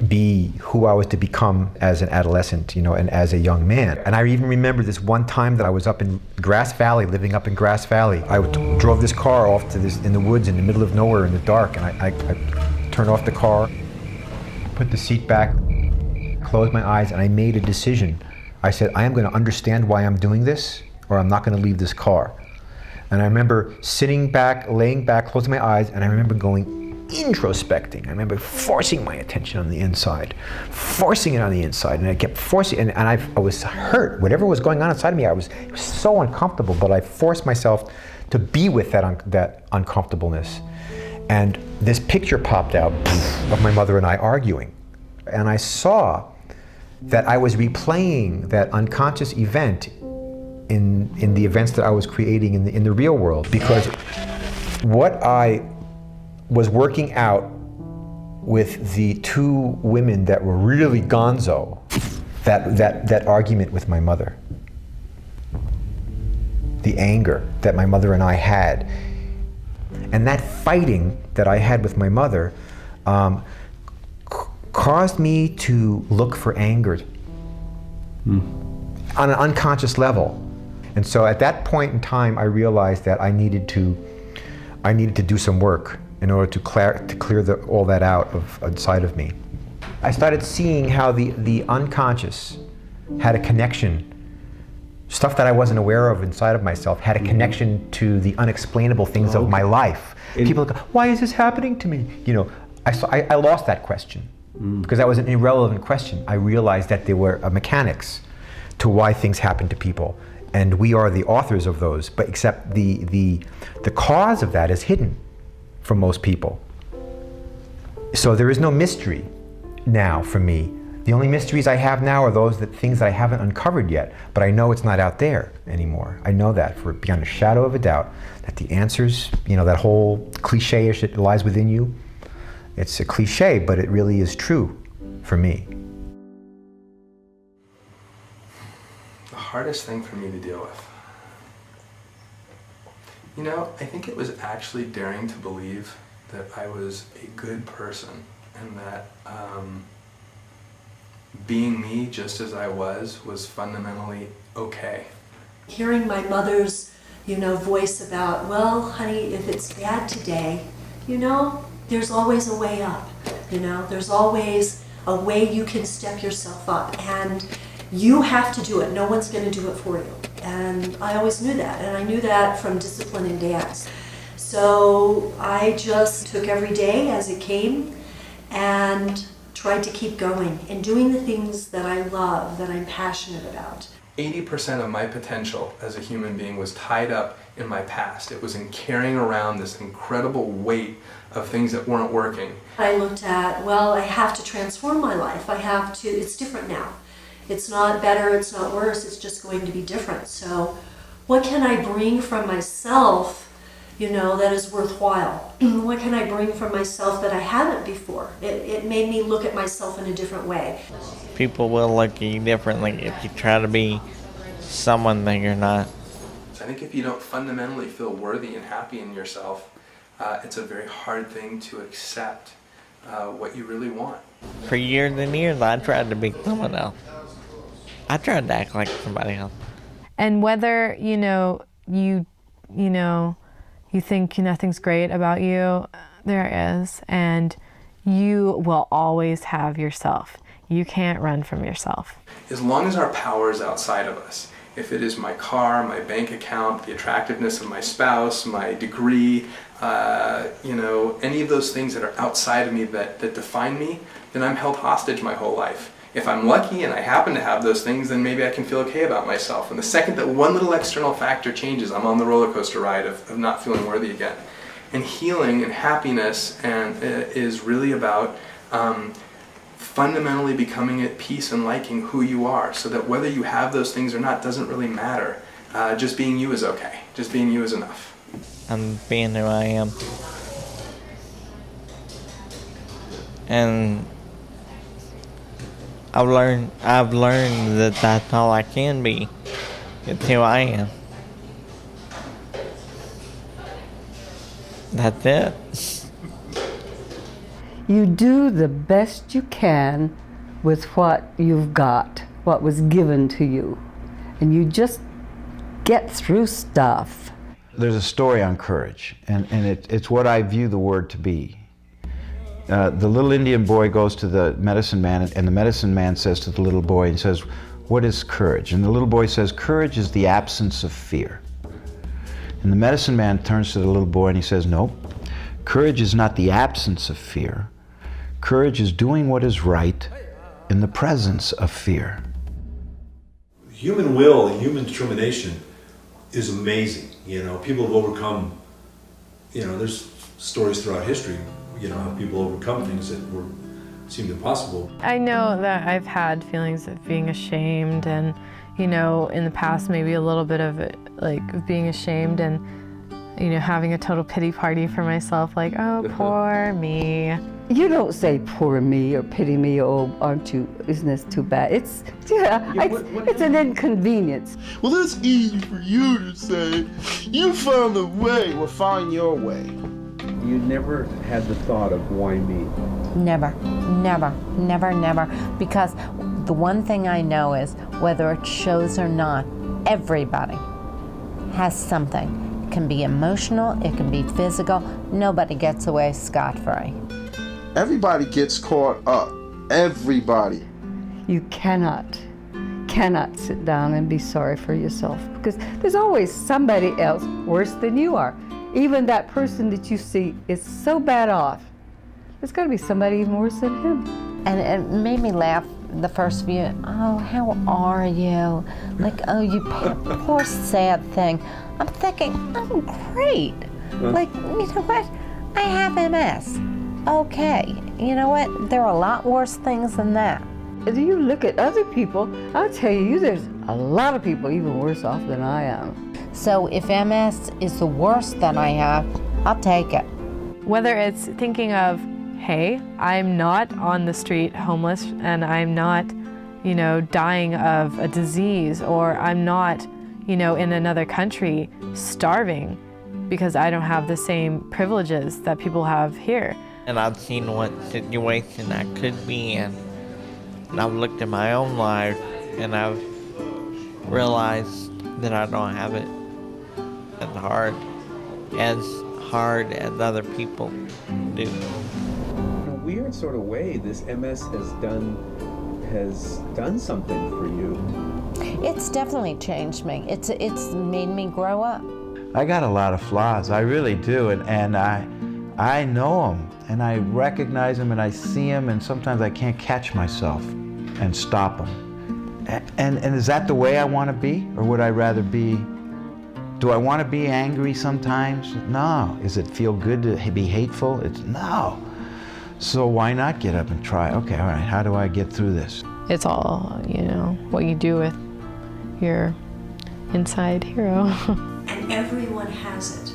be who I was to become as an adolescent, and as a young man. And I even remember this one time that I was up in Grass Valley, living up in Grass Valley. I drove this car off to in the woods in the middle of nowhere in the dark, and I turned off the car, put the seat back, closed my eyes, and I made a decision. I said, I am going to understand why I'm doing this, or I'm not going to leave this car. And I remember sitting back, laying back, closing my eyes, and I remember going introspecting. I remember forcing my attention on the inside, forcing it on the inside, and I kept forcing, and I was hurt. Whatever was going on inside of me, it was so uncomfortable, but I forced myself to be with that uncomfortableness. And this picture popped out of my mother and I arguing. And I saw that I was replaying that unconscious event in the events that I was creating in the real world, because what I was working out with the two women that were really gonzo, that argument with my mother, the anger that my mother and I had, and that fighting that I had with my mother caused me to look for anger on an unconscious level. And so at that point in time, I realized that I needed to do some work in order to clear all that out inside of me. I started seeing how the unconscious had a connection. Stuff that I wasn't aware of inside of myself had a connection to the unexplainable things of my life. People go, why is this happening to me? I lost that question because that was an irrelevant question. I realized that there were mechanics to why things happen to people, and we are the authors of those. But except the cause of that is hidden from most people. So there is no mystery now for me. The only mysteries I have now are things that I haven't uncovered yet, but I know it's not out there anymore. I know that for beyond a shadow of a doubt, that the answers, that whole cliche-ish that lies within you, it's a cliche, but it really is true for me. The hardest thing for me to deal with. I think it was actually daring to believe that I was a good person and that being me just as I was fundamentally okay. Hearing my mother's, voice about, well, honey, if it's bad today, there's always a way up. There's always a way you can step yourself up, and you have to do it. No one's going to do it for you. And I always knew that, and I knew that from discipline in dance. So I just took every day as it came and tried to keep going and doing the things that I love, that I'm passionate about. 80% of my potential as a human being was tied up in my past. It was in carrying around this incredible weight of things that weren't working. I looked at, well, I have to transform my life. It's different now. It's not better, it's not worse, it's just going to be different. So what can I bring from myself, that is worthwhile? What can I bring from myself that I haven't before? It made me look at myself in a different way. People will look at you differently if you try to be someone that you're not. I think if you don't fundamentally feel worthy and happy in yourself, it's a very hard thing to accept what you really want. For years and years, I tried to be someone else. I tried to act like somebody else. And whether, you think nothing's great about you, there is. And you will always have yourself. You can't run from yourself. As long as our power is outside of us, if it is my car, my bank account, the attractiveness of my spouse, my degree, any of those things that are outside of me that define me, then I'm held hostage my whole life. If I'm lucky and I happen to have those things, then maybe I can feel okay about myself. And the second that one little external factor changes, I'm on the roller coaster ride of not feeling worthy again. And healing and happiness is really about fundamentally becoming at peace and liking who you are, so that whether you have those things or not doesn't really matter. Just being you is okay. Just being you is enough. I'm being who I am. And I've learned that that's all I can be. It's who I am. That's it. You do the best you can with what you've got, what was given to you. And you just get through stuff. There's a story on courage, and it's what I view the word to be. The little Indian boy goes to the medicine man, and the medicine man says to the little boy, he says, "What is courage?" And the little boy says, "Courage is the absence of fear." And the medicine man turns to the little boy and he says, "No, courage is not the absence of fear. Courage is doing what is right in the presence of fear." Human will and human determination is amazing. You know, people have overcome, you know, there's stories throughout history, you know, how people overcome things that seemed impossible. I know that I've had feelings of being ashamed and, you know, in the past maybe a little bit of it, like of being ashamed and, you know, having a total pity party for myself, like, oh, poor me. You don't say poor me or pity me, or aren't you, isn't this too bad? It's an inconvenience. Well, it's easy for you to say, you found a way. Well, find your way. You never had the thought of why me? Never, never, never, never. Because the one thing I know is whether it shows or not, everybody has something. It can be emotional, it can be physical. Nobody gets away scot-free. Everybody gets caught up. Everybody. You cannot sit down and be sorry for yourself, because there's always somebody else worse than you are. Even that person that you see is so bad off. There's got to be somebody even worse than him. And it made me laugh the first few, oh, how are you? Like, oh, you poor sad thing. I'm thinking, I'm great. Like, you know what? I have MS. Okay, you know what? There are a lot worse things than that. If you look at other people, I'll tell you, there's a lot of people even worse off than I am. So if MS is the worst that I have, I'll take it. Whether it's thinking of, hey, I'm not on the street homeless and I'm not, you know, dying of a disease, or I'm not, you know, in another country starving because I don't have the same privileges that people have here. And I've seen what situation I could be in. And I've looked at my own life and I've realized that I don't have it as hard as other people do. In a weird sort of way, this MS has done something for you. It's definitely changed me. It's made me grow up. I got a lot of flaws, I really do, and I know them, and I recognize them, and I see them, and sometimes I can't catch myself and stop them. And is that the way I want to be, or would I rather be? Do I want to be angry sometimes? No. Does it feel good to be hateful? No. So why not get up and try? Okay, all right, how do I get through this? It's all, you know, what you do with your inside hero. And everyone has it.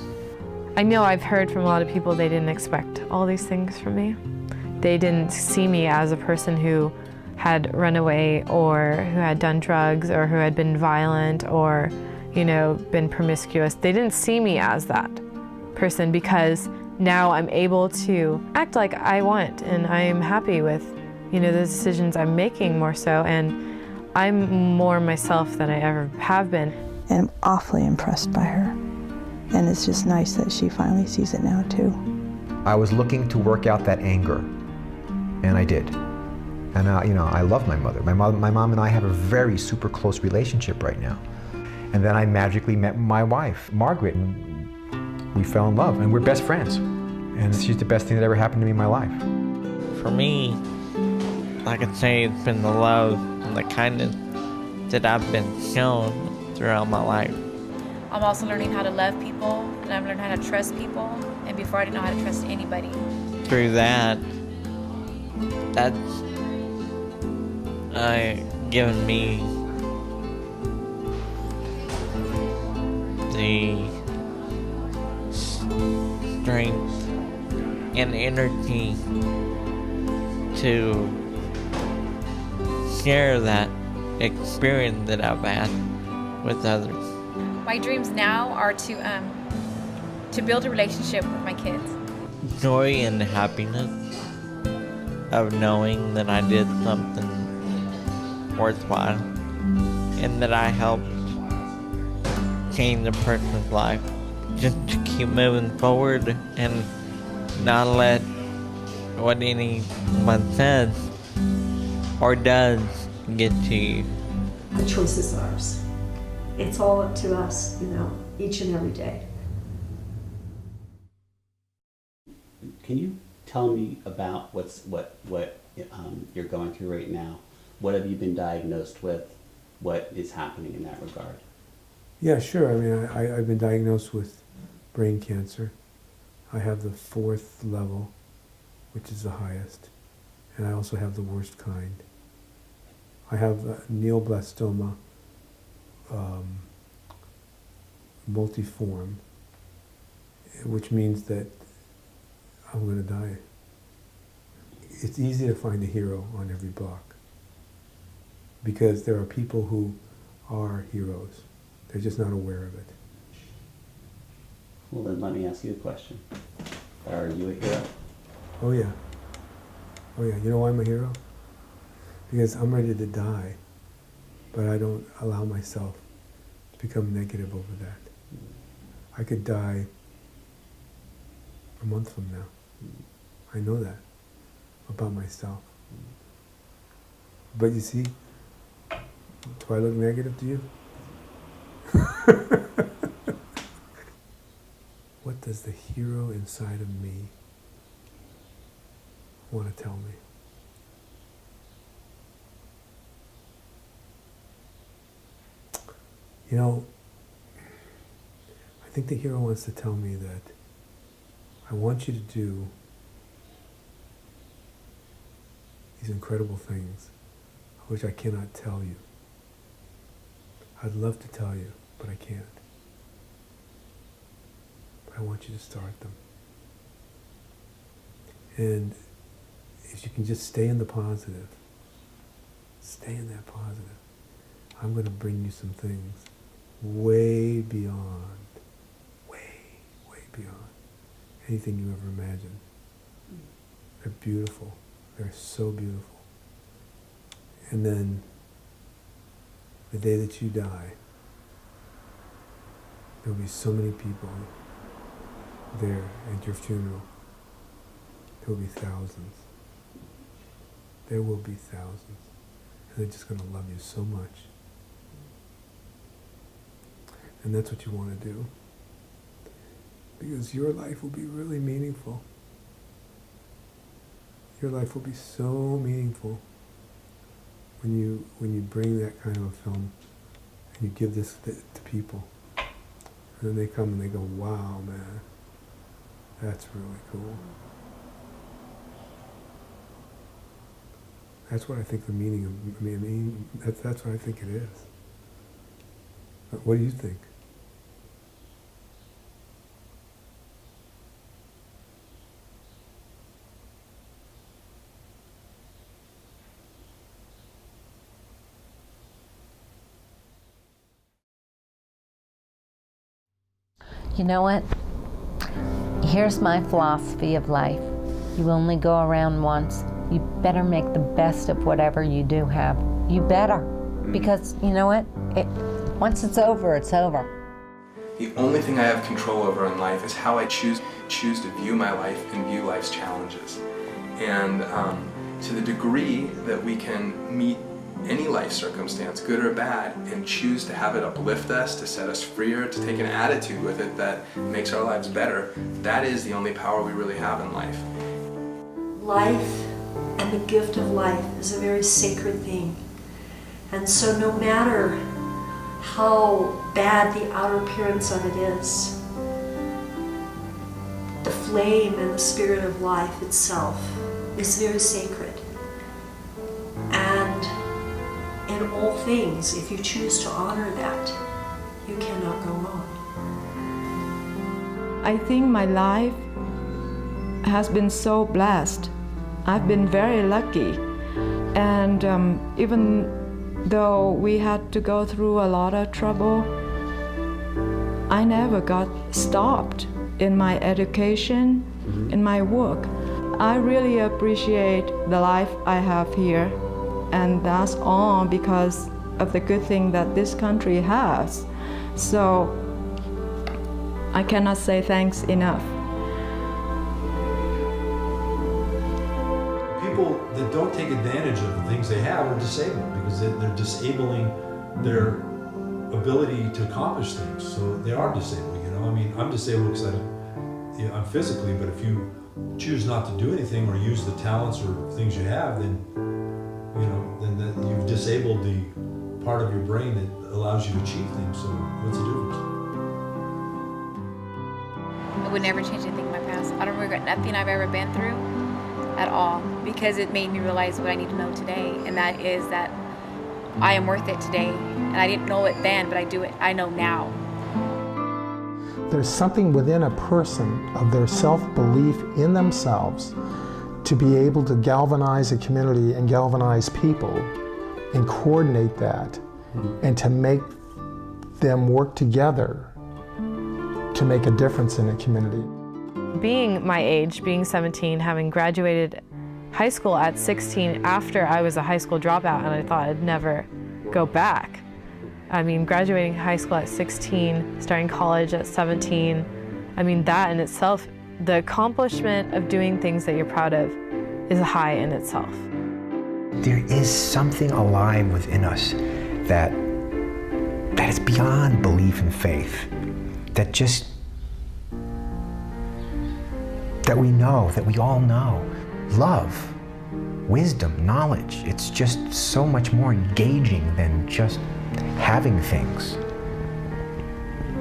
I know I've heard from a lot of people they didn't expect all these things from me. They didn't see me as a person who had run away or who had done drugs or who had been violent or, you know, been promiscuous. They didn't see me as that person, because now I'm able to act like I want and I'm happy with, you know, the decisions I'm making more so, and I'm more myself than I ever have been. And I'm awfully impressed by her. And it's just nice that she finally sees it now too. I was looking to work out that anger, and I did. And you know, I love my mother. My mom and I have a very super close relationship right now. And then I magically met my wife, Margaret, and we fell in love, and we're best friends. And she's the best thing that ever happened to me in my life. For me, I could say it's been the love and the kindness that I've been shown throughout my life. I'm also learning how to love people, and I've learned how to trust people, and before I didn't know how to trust anybody. Through that's given me the strength and energy to share that experience that I've had with others. My dreams now are to build a relationship with my kids. Joy and happiness of knowing that I did something worthwhile and that I helped change a person's life. Just to keep moving forward and not let what anyone says or does get to you. The choice is ours. It's all up to us, each and every day. Can you tell me about what you're going through right now? What have you been diagnosed with? What is happening in that regard? Yeah, sure. I mean, I've been diagnosed with brain cancer. I have the 4th level, which is the highest, and I also have the worst kind. I have neoblastoma multiforme, which means that I'm going to die. It's easy to find a hero on every block because there are people who are heroes. They're just not aware of it. Well, then let me ask you a question. Are you a hero? Oh yeah. Oh yeah. You know why I'm a hero? Because I'm ready to die, but I don't allow myself to become negative over that. I could die a month from now. I know that about myself. But you see, do I look negative to you? What does the hero inside of me want to tell me? I think the hero wants to tell me that I want you to do these incredible things, which I cannot tell you. I'd love to tell you, but I can't. But I want you to start them. And if you can just stay in the positive, stay in that positive, I'm going to bring you some things way beyond anything you ever imagined. They're beautiful. They're so beautiful. And then the day that you die, there'll be so many people there at your funeral. There will be thousands. There will be thousands. And they're just going to love you so much. And that's what you want to do. Because your life will be really meaningful. Your life will be so meaningful when you bring that kind of a film and you give this to people. And then they come and they go, wow, man, that's really cool. That's what I think the meaning of, that's what I think it is. What do you think? You know what? Here's my philosophy of life. You only go around once. You better make the best of whatever you do have. You better. Because you know what? Once it's over, it's over. The only thing I have control over in life is how I choose to view my life and view life's challenges. And to the degree that we can meet any life circumstance, good or bad, and choose to have it uplift us, to set us freer, to take an attitude with it that makes our lives better, that is the only power we really have in life. Life and the gift of life is a very sacred thing. And so no matter how bad the outer appearance of it is, the flame and the spirit of life itself is very sacred. And in all things, if you choose to honor that, you cannot go wrong. I think my life has been so blessed. I've been very lucky. And even though we had to go through a lot of trouble, I never got stopped in my education, in my work. I really appreciate the life I have here, and that's all because of the good thing that this country has. So I cannot say thanks enough. People that don't take advantage of the things they have are disabled because they're disabling their ability to accomplish things. So they are disabled, you know. I mean, I'm disabled because I'm physically, but if you choose not to do anything or use the talents or things you have, then you've disabled the part of your brain that allows you to achieve things. So what's the difference? I would never change anything in my past. I don't regret nothing I've ever been through at all, because it made me realize what I need to know today, and that is that I am worth it today. And I didn't know it then, but I know now. There's something within a person of their self-belief in themselves to be able to galvanize a community and galvanize people and coordinate that and to make them work together to make a difference in a community. Being my age, being 17, having graduated high school at 16 after I was a high school dropout and I thought I'd never go back. I mean, graduating high school at 16, starting college at 17, I mean, that in itself, the accomplishment of doing things that you're proud of is a high in itself. There is something alive within us that is beyond belief and faith, that we know, that we all know. Love, wisdom, knowledge, it's just so much more engaging than just having things.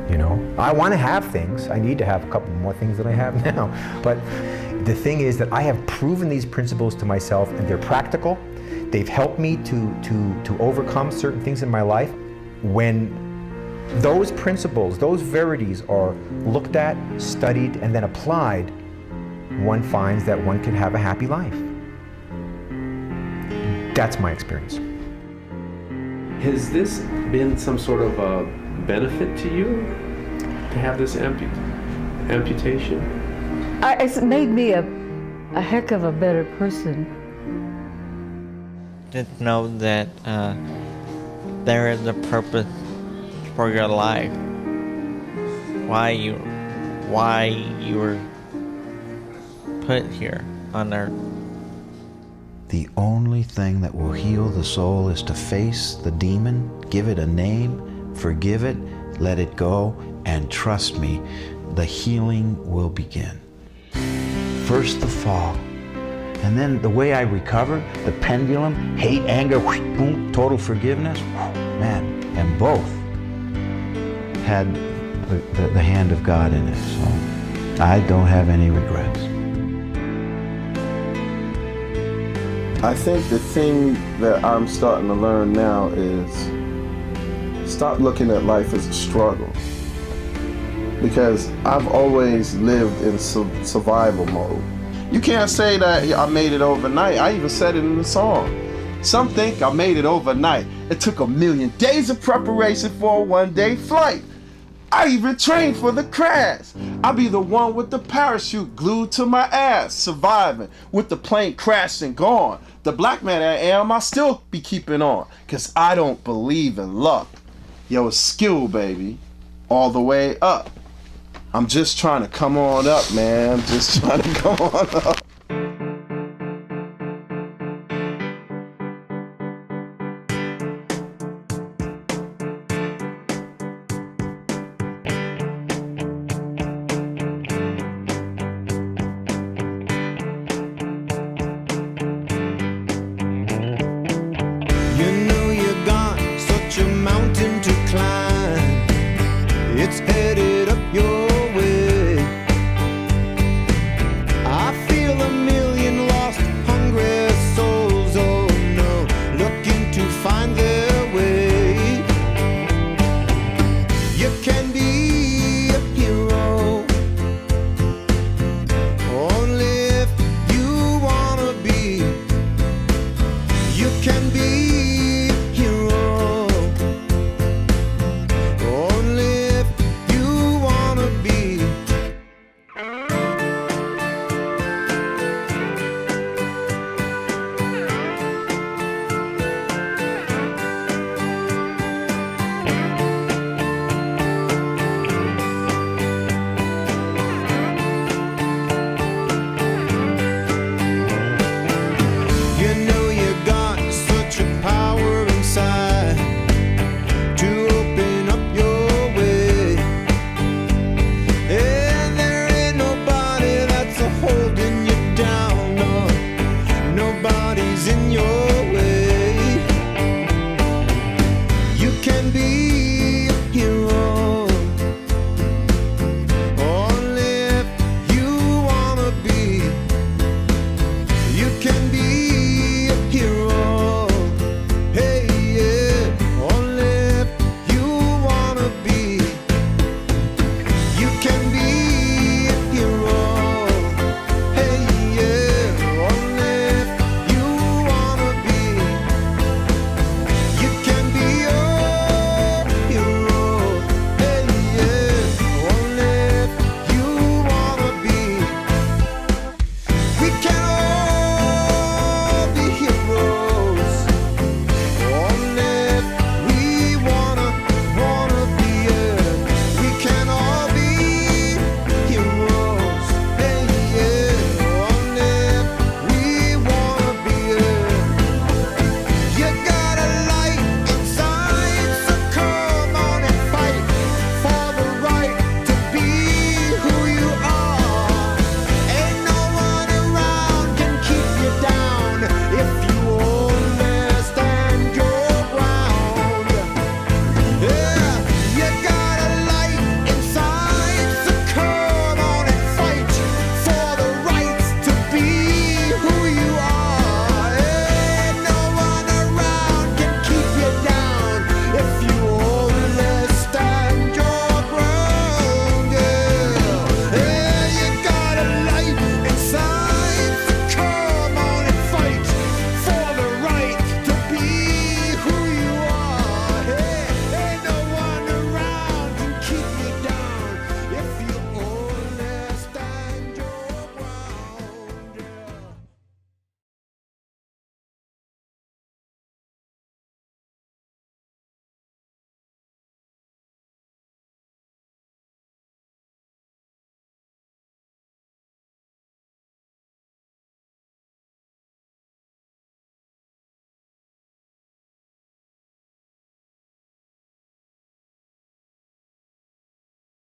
You know, I want to have things. I need to have a couple more things than I have now. But the thing is that I have proven these principles to myself, and they're practical. They've helped me to overcome certain things in my life. When those principles, those verities are looked at, studied, and then applied, one finds that one can have a happy life. That's my experience. Has this been some sort of a benefit to you to have this amputation? It's made me a heck of a better person. Just know that there is a purpose for your life. Why you were put here on earth. The only thing that will heal the soul is to face the demon, give it a name, forgive it, let it go, and trust me, the healing will begin. First the fall, and then the way I recovered, the pendulum, hate, anger, whoosh, boom, total forgiveness, man, and both had the hand of God in it, so I don't have any regrets. I think the thing that I'm starting to learn now is stop looking at life as a struggle. Because I've always lived in survival mode. You can't say that I made it overnight. I even said it in the song. Some think I made it overnight. It took 1,000,000 days of preparation for a one-day flight. I even trained for the crash. I'll be the one with the parachute glued to my ass, surviving with the plane crashed and gone. The black man I am, I'll still be keeping on, cause I don't believe in luck. Yo, it's skill, baby, all the way up. I'm just trying to come on up, man. Just trying to come on up.